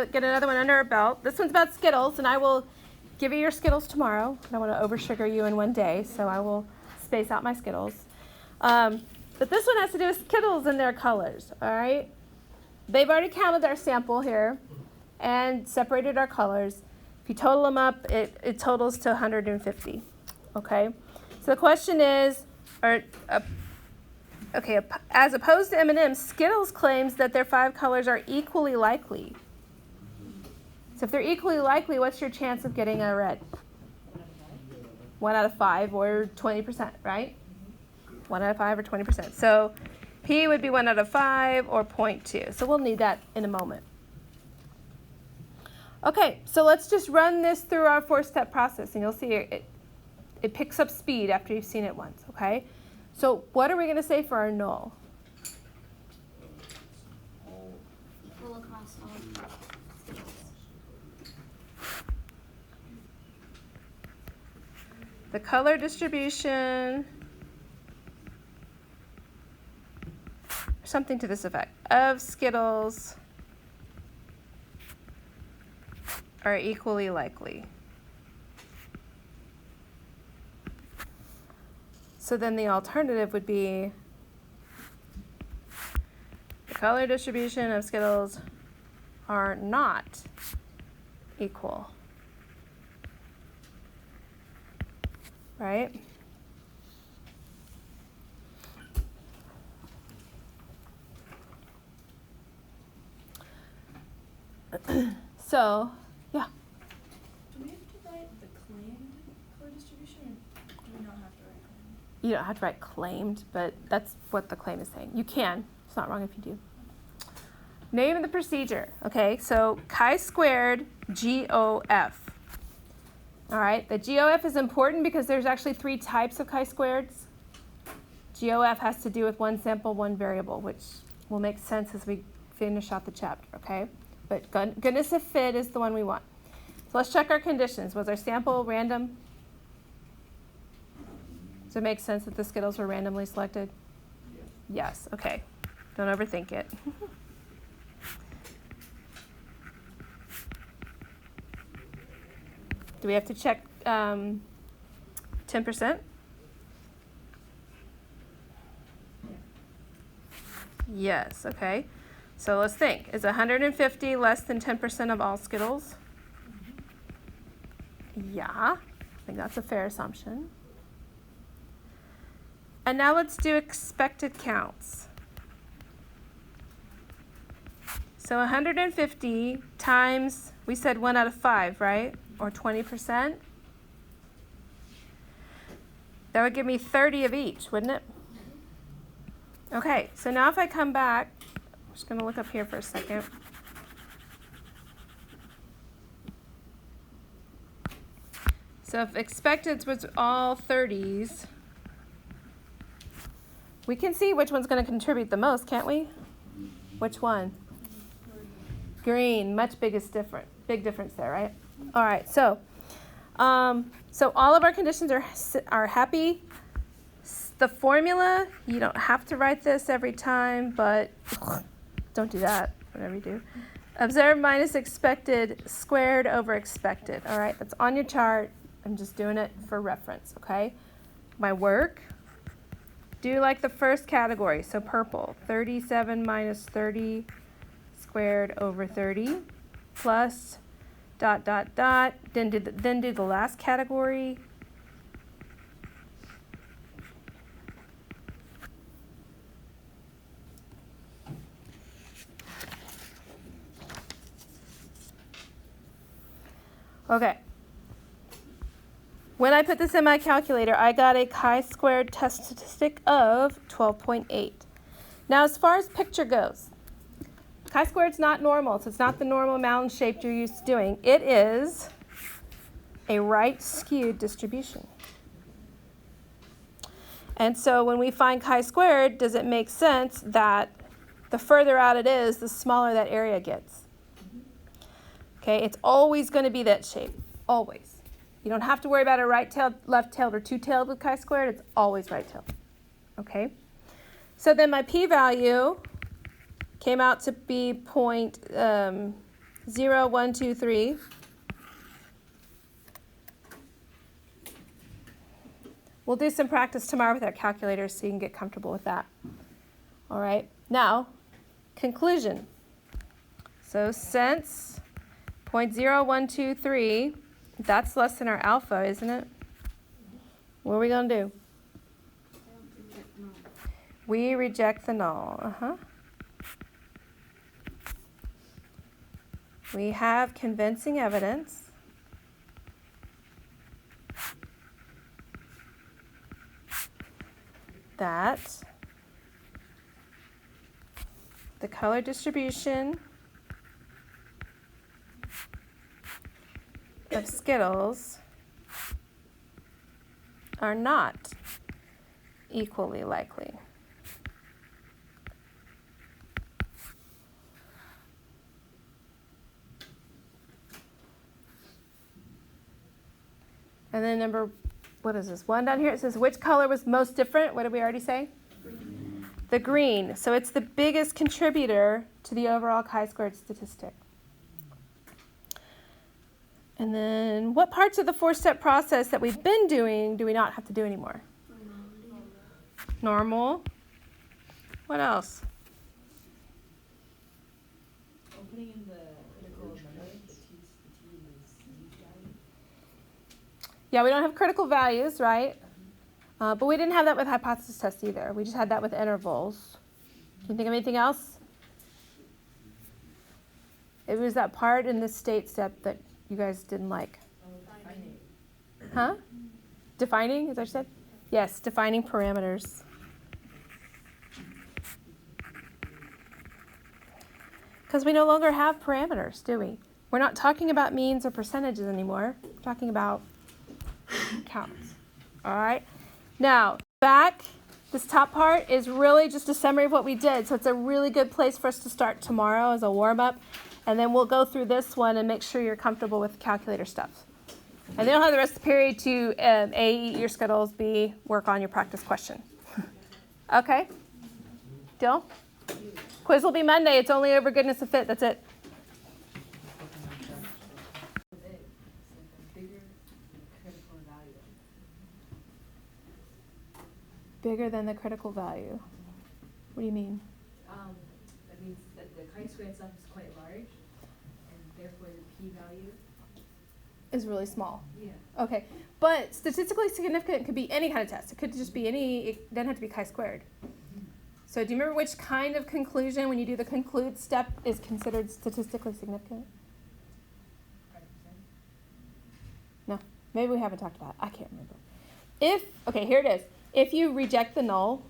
get another one under our belt. This one's about Skittles, and I will give you your Skittles tomorrow. I don't want to over-sugar you in one day, so I will space out my Skittles. But this one has to do with Skittles and their colors, all right? They've already counted our sample here and separated our colors. If you total them up, it totals to 150, okay? So the question is, as opposed to M&M's, Skittles claims that their 5 colors are equally likely. So if they're equally likely, what's your chance of getting a red? 1 out of 5 or 20%, right? 1 out of 5 or 20%. So P would be 1 out of 5 or 0.2. So we'll need that in a moment. Okay, so let's just run this through our 4-step process, and you'll see it picks up speed after you've seen it once, okay? So what are we going to say for our null? Equal across all Skittles. The color distribution, something to this effect, of Skittles are equally likely. So then the alternative would be the color distribution of Skittles are not equal, right? So, yeah. Do we have to write the claimed color distribution, or do we not have to write claimed? You don't have to write claimed, but that's what the claim is saying. You can. It's not wrong if you do. Name of the procedure. Okay, so chi-squared GOF. All right, the GOF is important because there's actually 3 types of chi-squareds. GOF has to do with one sample, one variable, which will make sense as we finish out the chapter, okay? But goodness of fit is the one we want. So let's check our conditions. Was our sample random? Does it make sense that the Skittles were randomly selected? Yes, okay. Don't overthink it. Do we have to check 10%? Yes, okay. So let's think. Is 150 less than 10% of all Skittles? Yeah, I think that's a fair assumption. And now let's do expected counts. So 150 times, we said 1 out of 5, right? Or 20%. That would give me 30 of each, wouldn't it? Okay, so now if I come back, I'm just going to look up here for a second. So if expected was all 30s, we can see which one's going to contribute the most, can't we? Which one? Green, much big difference there, right? All right, so all of our conditions are happy. The formula, you don't have to write this every time, but don't do that, whatever you do. Observed minus expected squared over expected. All right, that's on your chart. I'm just doing it for reference, okay? My work, do like the first category, so purple, 37 minus 30 squared over 30 plus ... Then do the last category. Okay. When I put this in my calculator, I got a chi-squared test statistic of 12.8. Now, as far as picture goes, chi-squared's not normal, so it's not the normal mountain shape you're used to doing. It is a right-skewed distribution. And so when we find chi-squared, does it make sense that the further out it is, the smaller that area gets? Okay, it's always going to be that shape, always. You don't have to worry about a right-tailed, left-tailed, or two-tailed with chi-squared. It's always right-tailed, okay? So then my p-value came out to be 0, 1, 2, 3. We'll do some practice tomorrow with our calculators so you can get comfortable with that. All right, now, conclusion. So since 0.0123, that's less than our alpha, isn't it? What are we going to do? We reject the null. We have convincing evidence that the color distribution of Skittles are not equally likely. And then number, what is this, 1 down here? It says which color was most different? What did we already say? Green. The green. So it's the biggest contributor to the overall chi-squared statistic. And then what parts of the 4-step process that we've been doing do we not have to do anymore? Normal. What else? Opening in the critical number, the T is value. Yeah, we don't have critical values, right? But we didn't have that with hypothesis tests either. We just had that with intervals. Can you think of anything else? It was that part in the state step that you guys didn't like. Defining. Huh? Defining, is that what you said? Yes, defining parameters. Because we no longer have parameters, do we? We're not talking about means or percentages anymore. We're talking about counts. All right? Now, back, this top part is really just a summary of what we did. So it's a really good place for us to start tomorrow as a warm-up. And then we'll go through this one and make sure you're comfortable with calculator stuff. And then you'll have the rest of the period to A, eat your Skittles, B, work on your practice question. Okay? Deal? Quiz will be Monday. It's only over goodness of fit. That's it. Bigger than the critical value. What do you mean? That means that the chi-squared stuff is quite large, and therefore the p-value Is really small. Yeah. Okay, but statistically significant could be any kind of test. It could just be any, it doesn't have to be chi-squared. So do you remember which kind of conclusion, when you do the conclude step, is considered statistically significant? 5%. No, maybe we haven't talked about it. I can't remember. Okay, here it is. If you reject the null,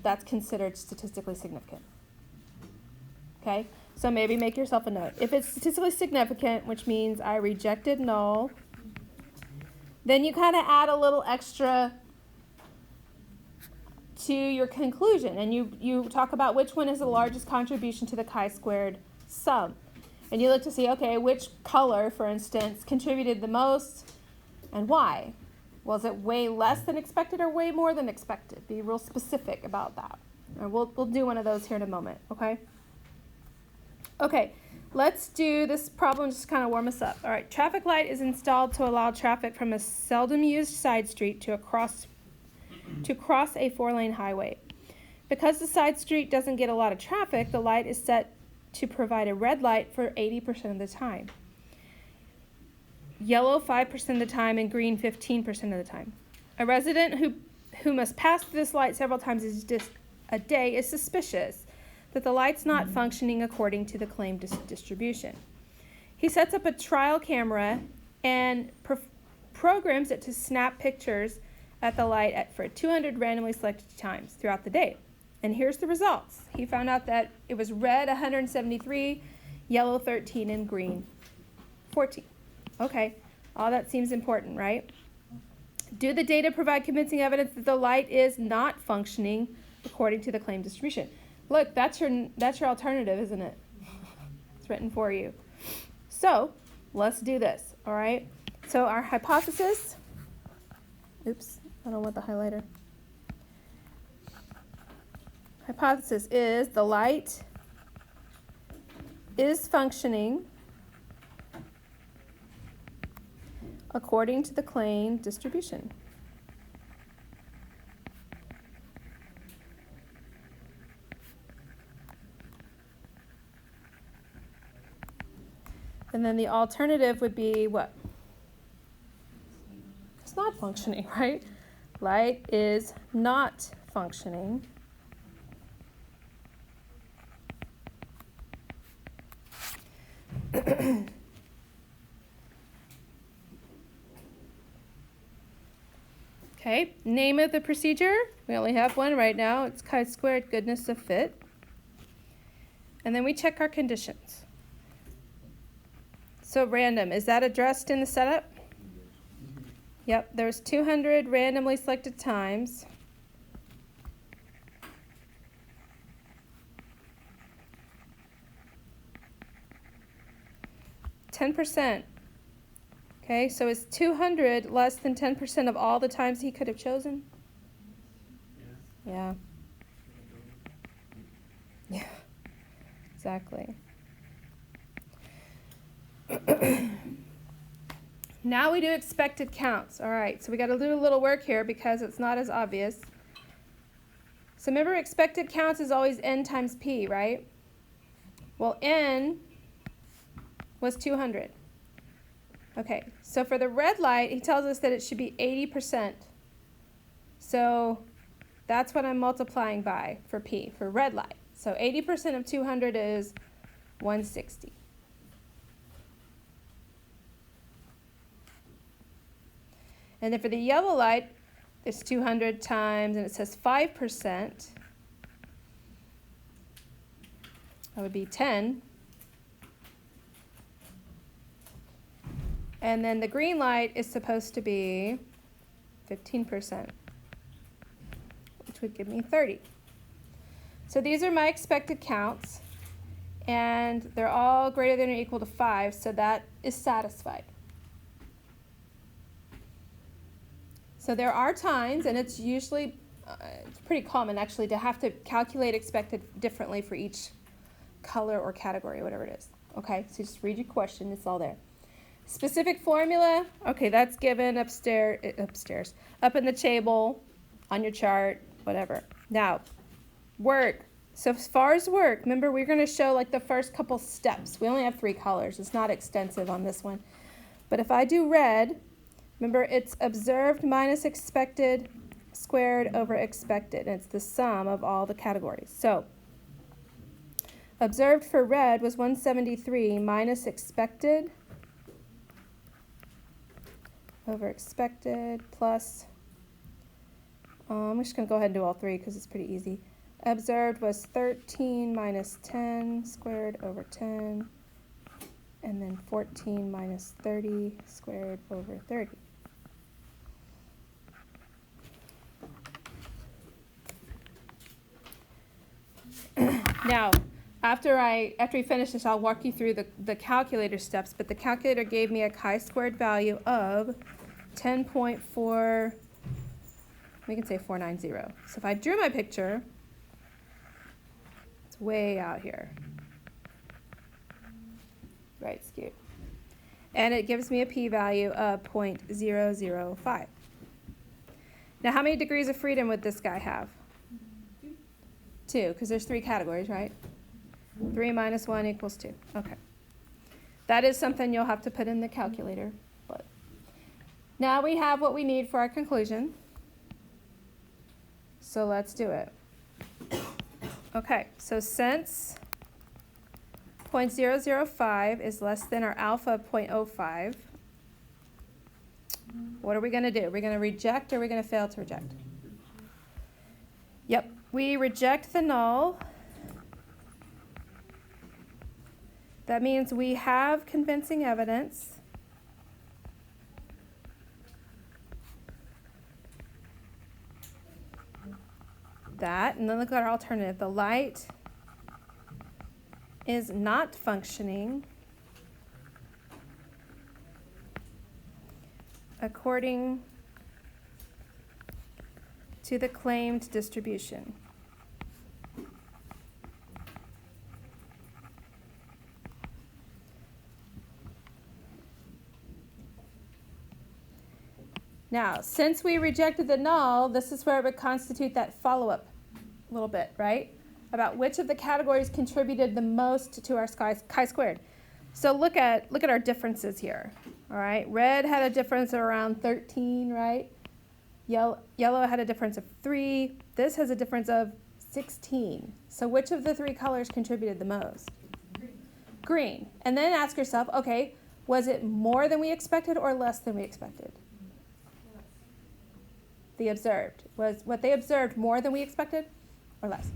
that's considered statistically significant. Okay, so maybe make yourself a note. If it's statistically significant, which means I rejected null, then you kind of add a little extra to your conclusion, and you talk about which one is the largest contribution to the chi-squared sum. And you look to see, okay, which color, for instance, contributed the most and why? Was it way less than expected or way more than expected? Be real specific about that. And we'll do one of those here in a moment, okay? Okay, let's do this problem just to kind of warm us up. All right, traffic light is installed to allow traffic from a seldom used side street to cross a 4-lane highway. Because the side street doesn't get a lot of traffic, the light is set to provide a red light for 80% of the time. Yellow 5% of the time and green 15% of the time. A resident who must pass through this light several times a day is suspicious that the light's not functioning according to the claimed distribution. He sets up a trial camera and programs it to snap pictures at the light for 200 randomly selected times throughout the day. And here's the results. He found out that it was red 173, yellow 13, and green 14. Okay, all that seems important, right? Do the data provide convincing evidence that the light is not functioning according to the claimed distribution? Look, that's your alternative, isn't it? It's written for you. So let's do this, all right? So our hypothesis, oops, I don't want the highlighter. Hypothesis is the light is functioning according to the claimed distribution. And then the alternative would be what? It's not functioning, right? Light is not functioning. Okay, name of the procedure. We only have one right now. It's chi-squared goodness of fit. And then we check our conditions. So random, is that addressed in the setup? Yep, there's 200 randomly selected times. %. Okay, so is 200 less than 10% of all the times he could have chosen? Yeah. Yeah, exactly. Now we do expected counts. All right, so we got to do a little work here because it's not as obvious. So remember, expected counts is always n times p, right? Well, n was 200. Okay, so for the red light, he tells us that it should be 80%. So that's what I'm multiplying by for p, for red light. So 80% of 200 is 160. And then for the yellow light, it's 200 times, and it says 5%. That would be 10. And then the green light is supposed to be 15%, which would give me 30. So these are my expected counts, and they're all greater than or equal to 5, so that is satisfied. So there are times, and it's usually, it's pretty common actually, to have to calculate expected differently for each color or category, whatever it is. Okay, so just read your question, it's all there. Specific formula, okay, that's given upstairs, up in the table, on your chart, whatever. Now, work. So as far as work, remember we're going to show like the first couple steps. We only have 3 colors. It's not extensive on this one. But if I do red, remember it's observed minus expected squared over expected. And it's the sum of all the categories. So observed for red was 173 minus expected over expected plus, I'm just going to go ahead and do all 3 because it's pretty easy. Observed was 13 minus 10 squared over 10, and then 14 minus 30 squared over 30. Now, after we finish this, I'll walk you through the calculator steps, but the calculator gave me a chi-squared value of 10.4, we can say 490. So if I drew my picture, it's way out here. Right, skewed. And it gives me a p-value of 0.005. Now, how many degrees of freedom would this guy have? 2, because there's 3 categories, right? 3 minus 1 equals 2. Okay. That is something you'll have to put in the calculator. But now we have what we need for our conclusion. So let's do it. Okay, so since 0.005 is less than our alpha of 0.05, what are we going to do? We're going to reject, or are we going to fail to reject? Yep, we reject the null. That means we have convincing evidence that, and then look at our alternative. The light is not functioning according to the claimed distribution. Now, since we rejected the null, this is where it would constitute that follow-up a little bit, right? About which of the categories contributed the most to our chi-squared. So look at our differences here, all right? Red had a difference of around 13, right? Yellow had a difference of 3. This has a difference of 16. So which of the 3 colors contributed the most? Green. And then ask yourself, okay, was it more than we expected or less than we expected? The observed. Was what they observed more than we expected or less?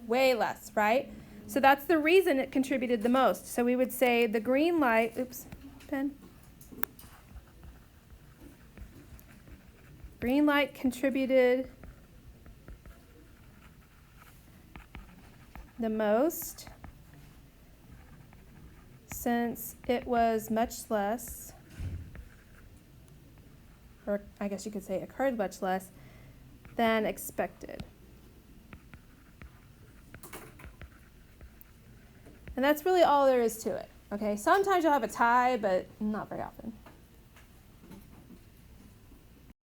Way less, right? So that's the reason it contributed the most. So we would say the green light, oops, pen. Green light contributed the most since it was much less, or I guess you could say occurred much less than expected. And that's really all there is to it. Okay, sometimes you'll have a tie, but not very often.